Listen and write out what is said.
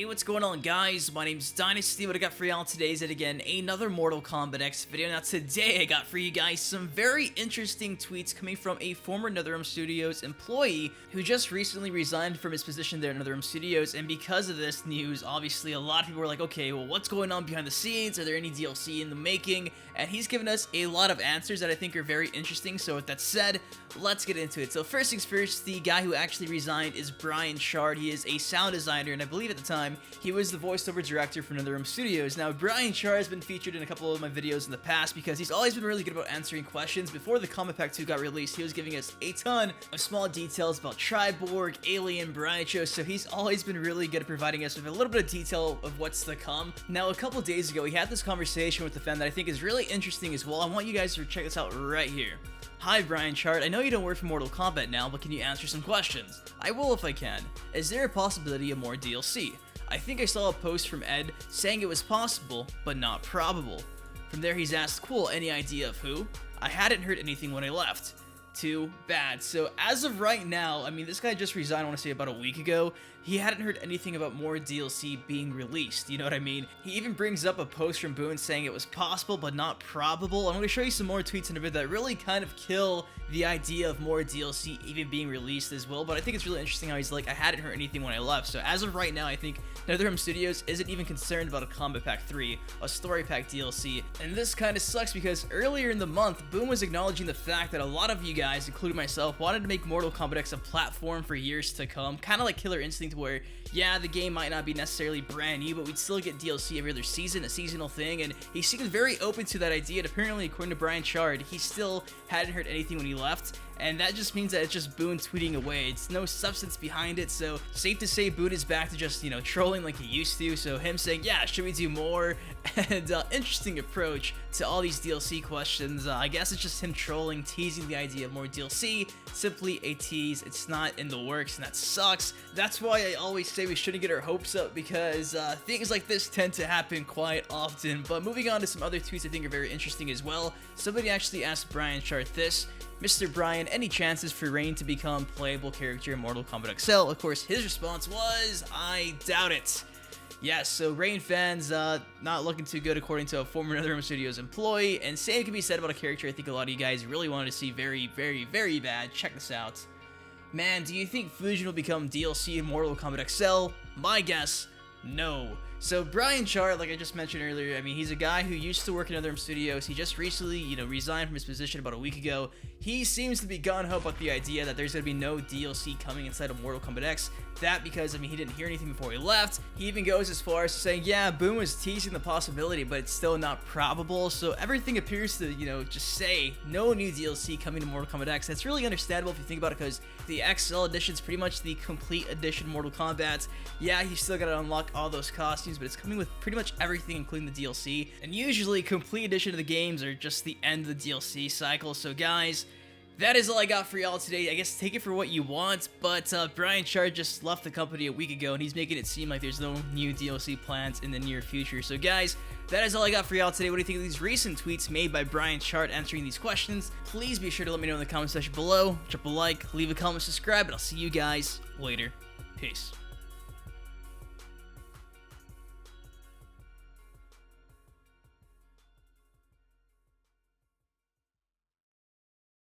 Hey, what's going on, guys? My name's Dynasty. What I got for y'all today is again another Mortal Kombat X video. Now today I got for you guys some very interesting tweets coming from a former NetherRealm Studios employee who just recently resigned from his position there at NetherRealm Studios, and because of this news, obviously a lot of people were like, okay, well, what's going on behind the scenes? Are there any DLC in the making? And he's given us a lot of answers that I think are very interesting. So with that said, let's get into it. So first things first, the guy who actually resigned is Brian Chard. He is a sound designer, and I believe at the time he was the voiceover director for NetherRealm Studios. Now, Brian Chard has been featured in a couple of my videos in the past because he's always been really good about answering questions. Before the Kombat Pack 2 got released, he was giving us a ton of small details about Triborg, Alien, Branicho, so he's always been really good at providing us with a little bit of detail of what's to come. Now, a couple days ago, he had this conversation with the fan that I think is really interesting as well. I want you guys to check this out right here. Hi Brian Chard, I know you don't work for Mortal Kombat now, but can you answer some questions? I will if I can. Is there a possibility of more DLC? I think I saw a post from Ed saying it was possible, but not probable. From there he's asked, cool, any idea of who? I hadn't heard anything when I left. Too bad. So as of right now, I mean, this guy just resigned, I want to say about a week ago. He hadn't heard anything about more DLC being released, you know what I mean? He even brings up a post from Boone saying it was possible but not probable. I'm going to show you some more tweets in a bit that really kind of kill the idea of more DLC even being released as well, but I think it's really interesting how he's like, I hadn't heard anything when I left. So as of right now, I think NetherRealm Studios isn't even concerned about a Kombat Pack 3, a Story Pack DLC, and this kind of sucks because earlier in the month, Boone was acknowledging the fact that a lot of you guys, including myself, wanted to make Mortal Kombat X a platform for years to come, kind of like Killer Instinct, where yeah, the game might not be necessarily brand new, but we'd still get DLC every other season, a seasonal thing, and he seems very open to that idea, and apparently, according to Brian Chard, he still hadn't heard anything when he left, and that just means that it's just Boone tweeting away. It's no substance behind it, so safe to say Boone is back to just, you know, trolling like he used to. So him saying, yeah, should we do more? And interesting approach to all these DLC questions. I guess it's just him trolling, teasing the idea of more DLC. Simply a tease. It's not in the works, and that sucks. That's why I always say we shouldn't get our hopes up, because things like this tend to happen quite often. But moving on to some other tweets I think are very interesting as well. Somebody actually asked Brian Chard this. Mr. Brian, any chances for Rain to become playable character in Mortal Kombat XL? Of course, his response was, I doubt it. Yes, so Rain fans, not looking too good according to a former NetherRealm Studios employee, and same can be said about a character I think a lot of you guys really wanted to see very, very, very bad. Check this out. Man, do you think Fusion will become DLC in Mortal Kombat XL? My guess, no. So Brian Chard, like I just mentioned earlier, I mean, he's a guy who used to work in NetherRealm Studios. He just recently, you know, resigned from his position about a week ago. He seems to be gung-ho about the idea that there's going to be no DLC coming inside of Mortal Kombat X. That because, I mean, he didn't hear anything before he left. He even goes as far as saying, yeah, Boone was teasing the possibility, but it's still not probable. So everything appears to, you know, just say no new DLC coming to Mortal Kombat X. That's really understandable if you think about it, because the XL edition is pretty much the complete edition Mortal Kombat. Yeah, you still got to unlock all those costumes, but it's coming with pretty much everything, including the DLC. And usually, complete edition of the games are just the end of the DLC cycle. So guys, that is all I got for y'all today. I guess take it for what you want, but Brian Chard just left the company a week ago, and he's making it seem like there's no new DLC plans in the near future. So guys, that is all I got for y'all today. What do you think of these recent tweets made by Brian Chard answering these questions? Please be sure to let me know in the comment section below. Drop a like, leave a comment, subscribe, and I'll see you guys later. Peace.